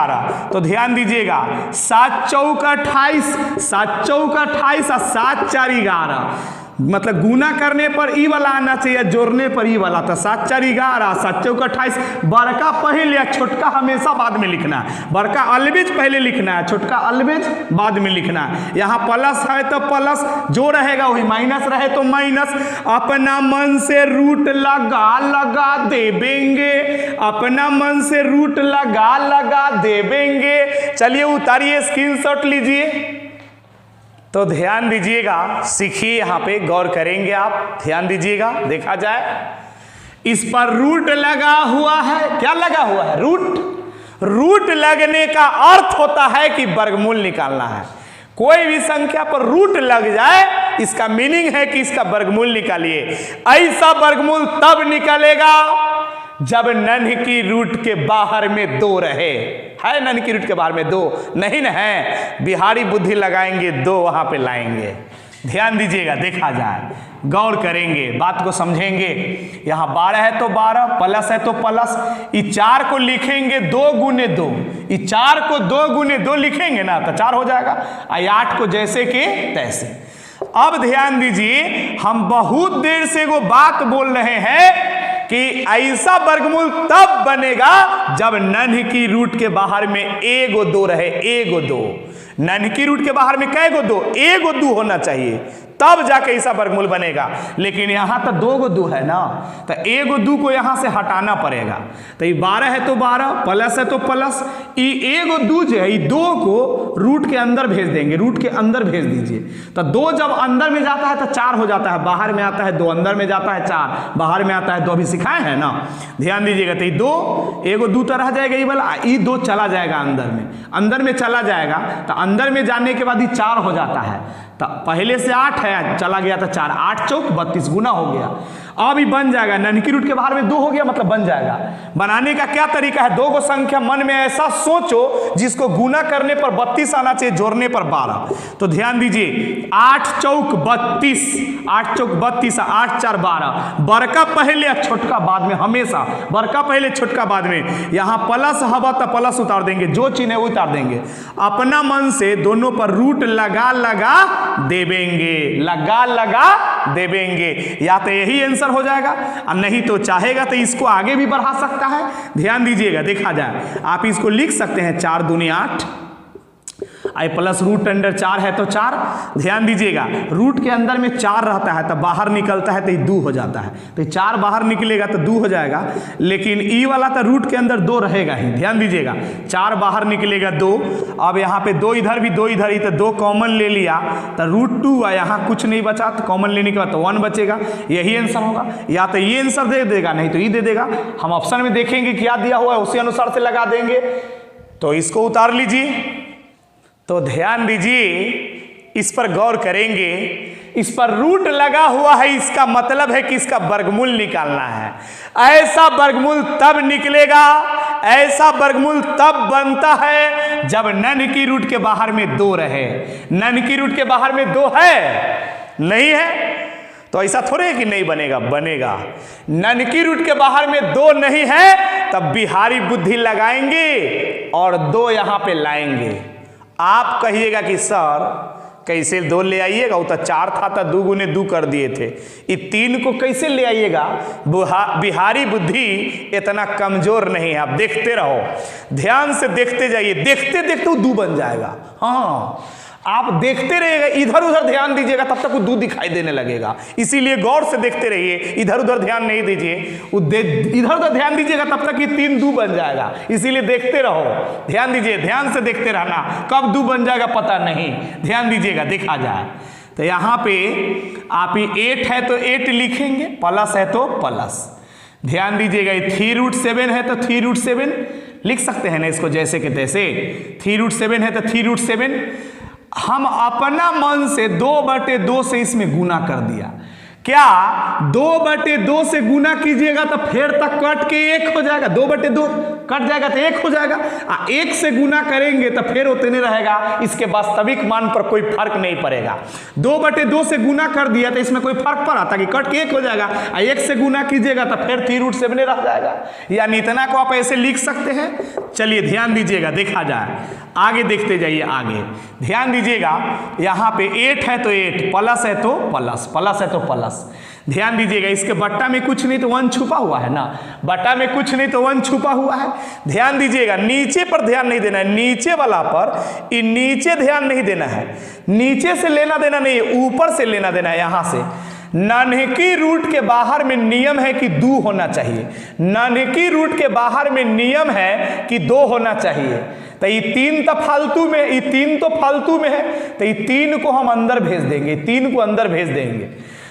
तो ध्यान दीजिएगा, 7 चौक 28, 7 चौक 28 और 7 4 11, मतलब गुना करने पर ई वाला आना चाहिए, जोड़ने पर ई वाला। तो 7 4 11, 7 चौक 28। बड़का पहले, छोटका हमेशा बाद में लिखना है, बड़का अलवेज पहले लिखना है, छोटका अलवेज बाद में लिखना है। यहाँ प्लस है तो प्लस, जो रहेगा वही, माइनस रहे तो माइनस। अपना मन से रूट लगा देवेंगे, अपना मन से रूट लगा देवेंगे। चलिए उतारिए, स्क्रीनशॉट लीजिए। तो ध्यान दीजिएगा, सीखिए, यहाँ पे गौर करेंगे आप, ध्यान दीजिएगा, देखा जाए। इस पर रूट लगा हुआ है, क्या लगा हुआ है? रूट लगने का अर्थ होता है कि वर्गमूल निकालना है। कोई भी संख्या पर रूट लग जाए, इसका मीनिंग है कि इसका वर्गमूल निकालिए। ऐसा वर्गमूल तब निकलेगा जब नन्ही रूट के बाहर में 2 रहे। है नन्ही रूट के बाहर में 2 नहीं न है, बिहारी बुद्धि लगाएंगे, 2 वहां पे लाएंगे। ध्यान दीजिएगा, देखा जाए, गौर करेंगे, बात को समझेंगे। यहाँ 12 है तो 12, प्लस है तो प्लस, इस 4 को लिखेंगे 2 गुने 2, इस 4 को 2 गुने 2 लिखेंगे ना तो 4 हो जाएगा, और 8 को जैसे के तैसे। अब ध्यान दीजिए, हम बहुत देर से वो बात बोल रहे हैं कि ऐसा वर्गमूल तब बनेगा जब नन्ही रूट के बाहर में एगो 2 रहे, एगो 2। नन्ही रूट के बाहर में कैगो 2? एगो 2 होना चाहिए, तब जाके ऐसा वर्गमूल बनेगा। लेकिन यहाँ तो 2 गो 2 है ना, तो एगो 2 को यहाँ से हटाना पड़ेगा। तो ये 12 है तो 12, प्लस है तो प्लस, ये एगो 2 जो है, ये 2 को रूट के अंदर भेज देंगे, रूट के अंदर भेज दीजिए। तो 2 जब अंदर में जाता है तो 4 हो जाता है, बाहर में आता है 2, अंदर में जाता है 4, बाहर में आता है 2, अभी सिखाए हैं ना, ध्यान दीजिएगा। तो ये 2, एगो 2 तो रह जाएगा, ये वाला, ये 2 चला जाएगा अंदर में, अंदर में चला जाएगा। तो अंदर में जाने के बाद ये 4 हो जाता है, तो पहले से 8 है, चला गया था 4, 8 चौक 32 गुना हो गया। अब ही बन जाएगा, नन्ही रूट के बाहर में 2 हो गया, मतलब बन जाएगा। बनाने का क्या तरीका है? 2 को संख्या मन में ऐसा सोचो जिसको गुना करने पर 32 आना चाहिए, जोड़ने पर 12। तो ध्यान दीजिए, 8 चौक 32, 8 चौक 32, 8 4 12, बड़का पहले छोटका बाद में, हमेशा बड़का पहले छोटका बाद में। यहाँ प्लस हवा तो प्लस उतार देंगे, जो चिन्ह है वो उतार देंगे। अपना मन से दोनों पर रूट लगा लगा देवेंगे, लगा लगा देवेंगे, या तो यही आंसर हो जाएगा, और नहीं तो चाहेगा तो इसको आगे भी बढ़ा सकता है। ध्यान दीजिएगा, देखा जाए, आप इसको लिख सकते हैं 4 दूनी 8, आई प्लस रूट अंडर 4 है तो 4। ध्यान दीजिएगा, रूट के अंदर में 4 रहता है तो बाहर निकलता है तो ये 2 हो जाता है, तो 4 बाहर निकलेगा तो 2 हो जाएगा। लेकिन ई वाला तो रूट के अंदर 2 रहेगा ही, ध्यान दीजिएगा, 4 बाहर निकलेगा 2। अब यहाँ पे 2 इधर भी 2 इधर ही, तो 2 कॉमन ले लिया तो रूट 2, और यहाँ कुछ नहीं बचा, तो कॉमन लेने के बाद तो 1 बचेगा। यही आंसर होगा, या तो ये आंसर दे देगा, नहीं तो ये दे देगा। हम ऑप्शन में देखेंगे क्या दिया हुआ है, उसी अनुसार से लगा देंगे। तो इसको उतार लीजिए। तो ध्यान दीजिए, इस पर गौर करेंगे, इस पर रूट लगा हुआ है, इसका मतलब है कि इसका वर्गमूल निकालना है। ऐसा वर्गमूल तब निकलेगा, ऐसा वर्गमूल तब बनता है जब नन्ही रूट के बाहर में 2 रहे। नन्ही रूट के बाहर में 2 है, नहीं है, तो ऐसा थोड़े है कि नहीं बनेगा, बनेगा। नन्ही रूट के बाहर में 2 नहीं है, तब बिहारी बुद्धि लगाएंगे और 2 यहां पे लाएंगे। आप कहिएगा कि सर कैसे 2 ले आइएगा, वो तो 4 था तो 2 गुने 2 कर दिए थे, ये 3 को कैसे ले आइएगा? बिहारी बुद्धि इतना कमजोर नहीं है। आप देखते रहो, ध्यान से देखते जाइए, देखते देखते वो 2 बन जाएगा। हाँ, आप देखते रहिएगा, इधर उधर ध्यान दीजिएगा, तब तक वो 2 दिखाई देने लगेगा। इसीलिए गौर से देखते रहिए, इधर उधर ध्यान नहीं दीजिए। इधर उधर ध्यान दीजिएगा तब तक ये 3 2 बन जाएगा। इसीलिए देखते रहो, ध्यान दीजिए, ध्यान से देखते रहना, कब 2 बन जाएगा पता नहीं। ध्यान दीजिएगा, देखा जाए तो यहाँ पे आप 8 है तो 8 लिखेंगे, प्लस है तो प्लस। ध्यान दीजिएगा, 3√7 है तो 3√7 लिख सकते हैं ना इसको, जैसे कि तैसे। 3√7 है तो 3√7। हम अपना मन से 2/2 से इसमें गुना कर दिया। क्या 2/2 से गुना कीजिएगा तो फिर तक कट के 1 हो जाएगा, 2/2 कट जाएगा तो 1 हो जाएगा। 1 से गुना करेंगे तो फिर उतने रहेगा, इसके वास्तविक मान पर कोई फर्क नहीं पड़ेगा। 2/2 से गुना कर दिया तो इसमें कोई फर्क पड़ा था कि कट के 1 हो जाएगा, 1 से गुना कीजिएगा तो फिर 3√7 रह जाएगा। यानी इतना को आप ऐसे लिख सकते हैं। चलिए ध्यान दीजिएगा, देखा जाए, आगे देखते जाइए, आगे ध्यान दीजिएगा। यहाँ पे 8 है तो 8, प्लस है तो प्लस, प्लस है तो प्लस। ध्यान दीजिएगा, इसके बट्टा में कुछ नहीं तो 1 छुपा हुआ है ना, बट्टा में कुछ नहीं तो 1 छुपा हुआ है। ध्यान दीजिएगा, नीचे पर ध्यान नहीं देना है, नीचे वाला पर, ये नीचे ध्यान नहीं देना है, नीचे से लेना देना नहीं है, ऊपर से लेना देना है। यहाँ से नन्ही रूट के बाहर में नियम है कि 2 होना चाहिए, नन्ही रूट के बाहर में नियम है कि 2 होना चाहिए। तो ये 3 तो फालतू में, ये 3 तो फालतू में है, तो ये 3 को हम अंदर भेज देंगे, 3 को अंदर भेज देंगे।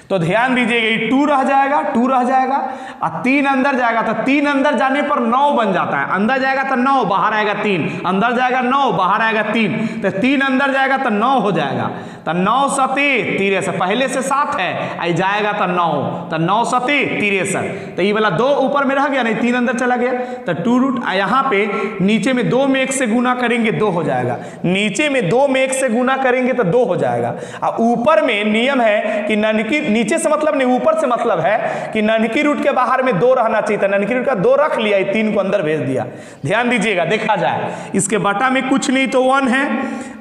तो ध्यान दीजिएगा, ये 2 रह जाएगा, 2 रह जाएगा और 3 अंदर जाएगा तो 3 अंदर जाने पर 9 बन जाता है। अंदर जाएगा तो 9, बाहर आएगा 3, अंदर जाएगा 9, बाहर आएगा 3, तो 3 अंदर जाएगा तो 9 हो जाएगा। तो 9 सते 63, पहले से 7 है, आई जाएगा तो 9, तो 9 सते 63, तो ये वाला 2 ऊपर में रह गया, नहीं 3 अंदर चला गया, तो 2 रूट यहाँ पे नीचे में 2 में 1 से गुना करेंगे 2 हो जाएगा, नीचे में 2 में 1 से गुना करेंगे तो 2 हो जाएगा। और ऊपर में नियम है कि ननकी, नीचे से मतलब नहीं ऊपर से मतलब है कि ननकी रूट के बाहर में 2 रहना चाहिए था, ननकी रूट का 2 रख लिया, 3 को अंदर भेज दिया। ध्यान दीजिएगा, देखा जाए इसके बटा में कुछ नहीं तो 1 है।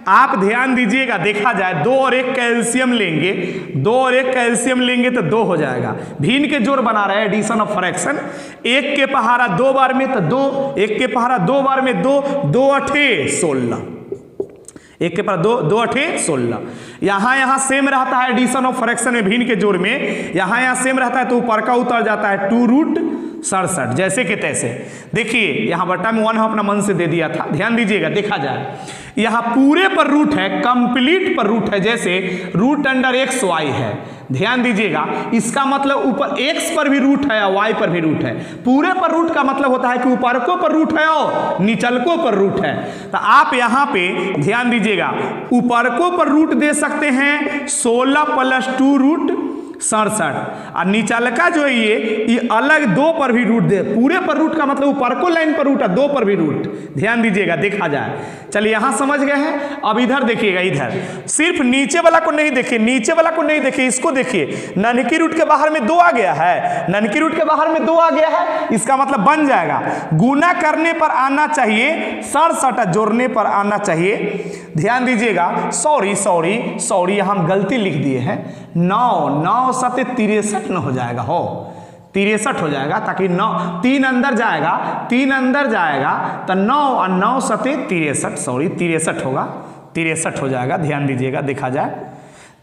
आप ध्यान दीजिएगा, देखा जाए 2 और 1 कैल्शियम लेंगे, 2 और 1 कैल्शियम लेंगे तो 2 हो जाएगा। भिन्न के जोड़ बना रहे हैं, एडिशन ऑफ फ्रैक्शन। 1 के पहाड़ा 2 बार में तो 2, 1 के पहाड़ा 2 बार में 2, 2 अठे 16, 1 के पर 2, 2 अठे 16। यहाँ सेम रहता है एडिशन ऑफ फ्रैक्शन में, भिन्न के जोड़ में यहाँ सेम रहता है, तो ऊपर का उतर जाता है 2 रूट 67, जैसे कि तैसे। देखिए यहाँ बट्टा में 1 हम अपना मन से दे दिया था, ध्यान दीजिएगा, देखा जाए यहाँ पूरे पर रूट है, कंप्लीट पर रूट है, जैसे रूट अंडर एक्स वाई है। ध्यान दीजिएगा, इसका मतलब ऊपर x पर भी रूट है और y पर भी रूट है। पूरे पर रूट का मतलब होता है कि ऊपरकों पर रूट है और निचलकों पर रूट है। तो आप यहाँ पे ध्यान दीजिएगा, ऊपरकों पर रूट दे सकते हैं 16 + 2 रूट 67, और निचलका जो है ये अलग 2 पर भी रूट दे। पूरे पर रूट का मतलब ऊपर को लाइन पर रूट है, 2 पर भी रूट। ध्यान दीजिएगा, देखा जाए। चलिए यहाँ समझ गए हैं। अब इधर देखिएगा, इधर सिर्फ नीचे वाला को नहीं देखिए, नीचे वाला को नहीं देखिए, इसको देखिए। ननकी रूट के बाहर में 2 आ गया है, ननकी रूट के बाहर में 2 आ गया है, इसका मतलब बन जाएगा गुना करने पर आना चाहिए 67, जोड़ने पर आना चाहिए। ध्यान दीजिएगा, सॉरी यहाँ हम गलती लिख दिए हैं, 9 सते 63 न हो जाएगा, हो 63 हो जाएगा, ताकि 9 3 अंदर जाएगा, 3 अंदर जाएगा तो 9 और 9 सते 63, 63 होगा, 63 हो जाएगा। ध्यान दीजिएगा, देखा जाए,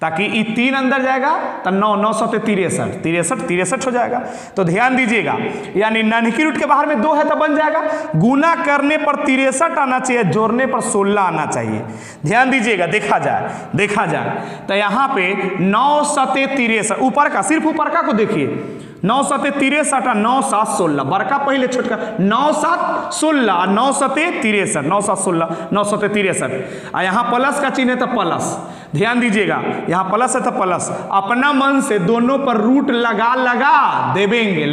ताकि ये 3 अंदर जाएगा तो 9 सते 63 हो जाएगा। तो ध्यान दीजिएगा, यानी ननकी रूट के बाहर में 2 है तो बन जाएगा, गुना करने पर 63 आना चाहिए, जोड़ने पर 16 आना चाहिए। ध्यान दीजिएगा, देखा जाए तो यहाँ पे 9 सते 63, ऊपर का, सिर्फ ऊपर का को देखिए, 9 सते 63, 9 7 16, बड़का पहले छोटका, 9 7 16, 9 सते 63, 9 7 16, 9 सते 63, और यहाँ प्लस का चिन्ह है तो प्लस। ध्यान दीजिएगा, यहाँ प्लस है तो प्लस। अपना मन से दोनों पर रूट लगा देवेंगे,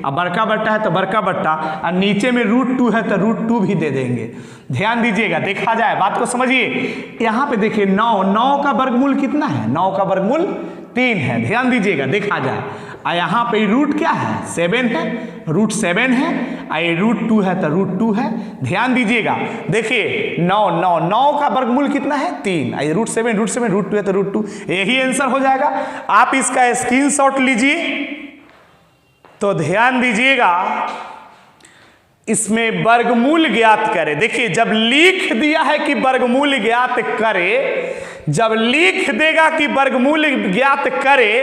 अब बड़का बट्टा है तो बड़का बट्टा, और नीचे में √2 है तो √2 भी दे देंगे। ध्यान दीजिएगा, देखा जाए, बात को समझिए। यहाँ पे देखिए 9 का वर्गमूल कितना है, 9 का वर्गमूल 3 है। ध्यान दीजिएगा, देखा जाए, और यहाँ पे रूट क्या है, 7 है, √7 है, और ये √2 है तो √2 है। ध्यान दीजिएगा, देखिए 9 का वर्गमूल कितना है, 3, ये √7 √2 है तो √2, यही आंसर हो जाएगा। आप इसका स्क्रीनशॉट लीजिए। तो ध्यान दीजिएगा, इसमें वर्गमूल ज्ञात करें। देखिए, जब लिख दिया है कि वर्गमूल ज्ञात करे, जब लिख देगा कि वर्गमूल ज्ञात करे,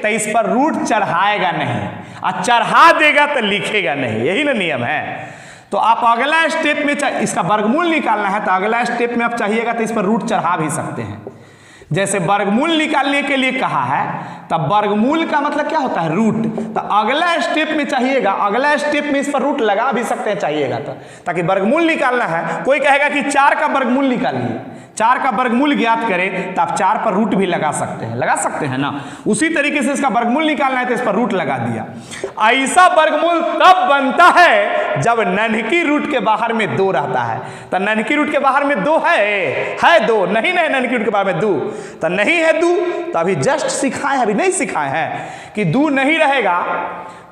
तो इस पर रूट चढ़ाएगा नहीं, और चढ़ा देगा तो लिखेगा नहीं, यही ना नियम है। तो आप अगला स्टेप में इसका वर्गमूल निकालना है, तो अगला स्टेप में आप चाहिएगा तो इस पर रूट चढ़ा भी सकते हैं। जैसे वर्गमूल निकालने के लिए कहा है, तब वर्गमूल का मतलब क्या होता है, रूट। तो अगला स्टेप में चाहिएगा, अगला स्टेप में इस पर रूट लगा भी सकते हैं चाहिएगा तो, ताकि वर्गमूल निकालना है। कोई कहेगा कि 4 का वर्गमूल निकालिए, 4 का वर्गमूल ज्ञात करें, तो आप 4 पर रूट भी लगा सकते हैं ना। उसी तरीके से इसका वर्गमूल निकालना है तो इस पर रूट लगा दिया। ऐसा वर्गमूल तब बनता है जब नन्ही रूट के बाहर में 2 रहता है। तो नन्ही रूट के बाहर में 2 है 2 नहीं, नन्ही रूट के बाहर में 2 तो नहीं है 2, तो अभी जस्ट सिखाए, अभी नहीं सिखाए हैं कि 2 नहीं रहेगा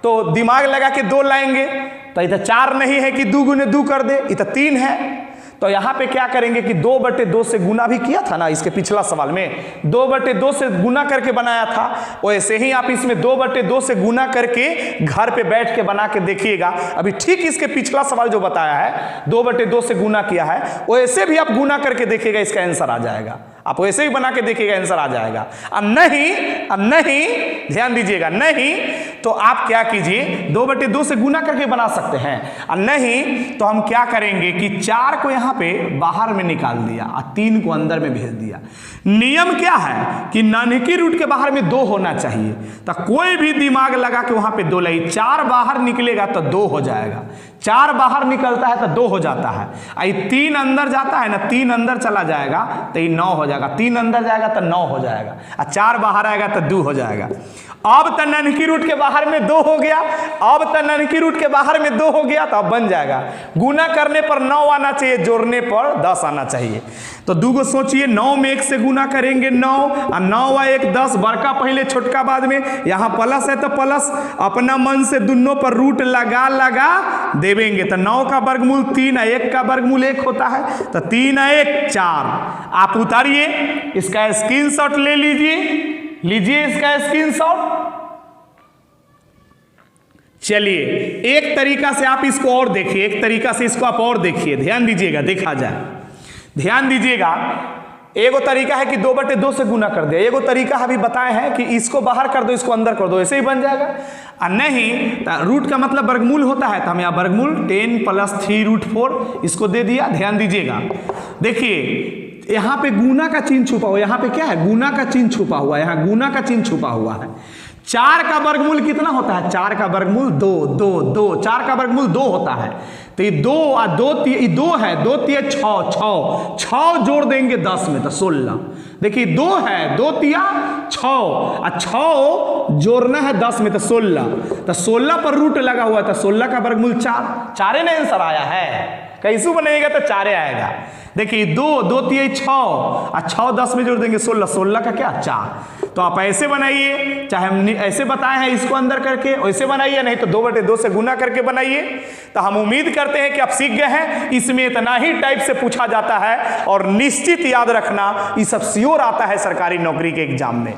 तो दिमाग लगा के 2 लाएंगे। तो इधर 4 नहीं है कि 2 गुने 2 कर दे, इधर 3 है। तो यहाँ पे क्या करेंगे कि 2/2 से गुना भी किया था ना, इसके पिछला सवाल में 2/2 से गुना करके बनाया था। वैसे ही आप इसमें 2/2 से गुना करके घर पे बैठ के बना के देखिएगा। अभी ठीक इसके पिछला सवाल जो बताया है 2/2 से गुना किया है, वैसे भी आप गुना करके देखिएगा, इसका आंसर आ जाएगा। आप वैसे ही बना के देखिएगा, आंसर आ जाएगा। अब नहीं ध्यान दीजिएगा, नहीं तो आप क्या कीजिए 2/2 से गुना करके बना सकते हैं। और नहीं तो हम क्या करेंगे कि 4 को यहाँ पे बाहर में निकाल दिया और 3 को अंदर में भेज दिया। नियम क्या है कि नानकी रूट के बाहर में 2 होना चाहिए, तो कोई भी दिमाग लगा के वहां पे 2 लगी। 4 बाहर निकलेगा तो 2 हो जाएगा, 4 बाहर निकलता है तो 2 हो जाता है। आई 3 अंदर जाता है ना, 3 अंदर चला जाएगा तो ये 9 हो जाएगा, 3 अंदर जाएगा तो 9 हो जाएगा, और 4 बाहर आएगा तो 2 हो जाएगा। अब तो नानकी रूट के बाहर में 2 हो गया, अब तो नानकी रूट के बाहर में 2 हो गया तो अब बन जाएगा। गुना करने पर 9 आना चाहिए, जोड़ने पर 10 आना चाहिए। तो 2 को सोचिए, 9 में 1 से गुना करेंगे 9, और 9 व 1 10, बड़का पहले छोटका बाद में। यहाँ प्लस है तो प्लस, अपना मन से दोनों पर रूट लगा देवेंगे। तो 9 का वर्गमूल 3 है, 1 का वर्गमूल 1 होता है, तो 3 है 1 4। आप उतारिए, इसका स्क्रीनशॉट ले लीजिए इसका स्क्रीनशॉट। चलिए एक तरीका से आप इसको और देखिए, एक तरीका से इसको आप और देखिए, ध्यान दीजिएगा, देखा जाए, ध्यान दीजिएगा। एगो तरीका है कि 2/2 से गुना कर दे, एगो तरीका अभी बताए हैं कि इसको बाहर कर दो, इसको अंदर कर दो, ऐसे ही बन जाएगा। और नहीं तो रूट का मतलब वर्गमूल होता है, तो हम यहाँ वर्गमूल 10 + 3√4 इसको दे दिया। ध्यान दीजिएगा, देखिए यहाँ पे गुना का चिन्ह छुपा हुआ, यहाँ पे क्या है, गुना का चिन्ह छुपा हुआ है, यहाँ गुना का चिन्ह छुपा हुआ है। 4 का वर्गमूल कितना होता है, 4 का वर्गमूल 2, 4 का वर्गमूल 2 होता है। तो ये 2 और 2 है, 2 3 6 जोड़ देंगे 10 में तो 16। देखिए 2 है, 2 3 6 और 6 जोड़ना है 10 में तो 16। तो 16 पर रूट लगा हुआ है, तो 16 का वर्गमूल 4 ने आंसर आया है। कैसे बनेगा तो 4 आएगा। देखिए 2 3 6 और 6 10 में जोड़ देंगे 16, 16 का क्या 4। तो आप ऐसे बनाइए, चाहे हम ऐसे बताए हैं इसको अंदर करके वैसे बनाइए, नहीं तो 2/2 से गुना करके बनाइए। तो हम उम्मीद करते हैं कि आप सीख गए हैं। इसमें इतना ही टाइप से पूछा जाता है, और निश्चित याद रखना ये सब श्योर आता है सरकारी नौकरी के एग्जाम में।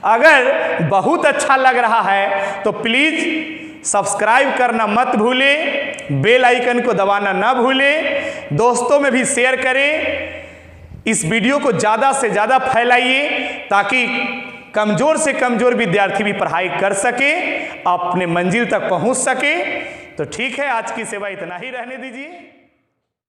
अगर बहुत अच्छा लग रहा है तो प्लीज सब्सक्राइब करना मत भूलें, बेल आइकन को दबाना ना भूलें, दोस्तों में भी शेयर करें, इस वीडियो को ज़्यादा से ज़्यादा फैलाइए ताकि कमज़ोर से कमज़ोर विद्यार्थी भी पढ़ाई कर सके, अपने मंजिल तक पहुंच सके। तो ठीक है, आज की सेवा इतना ही रहने दीजिए।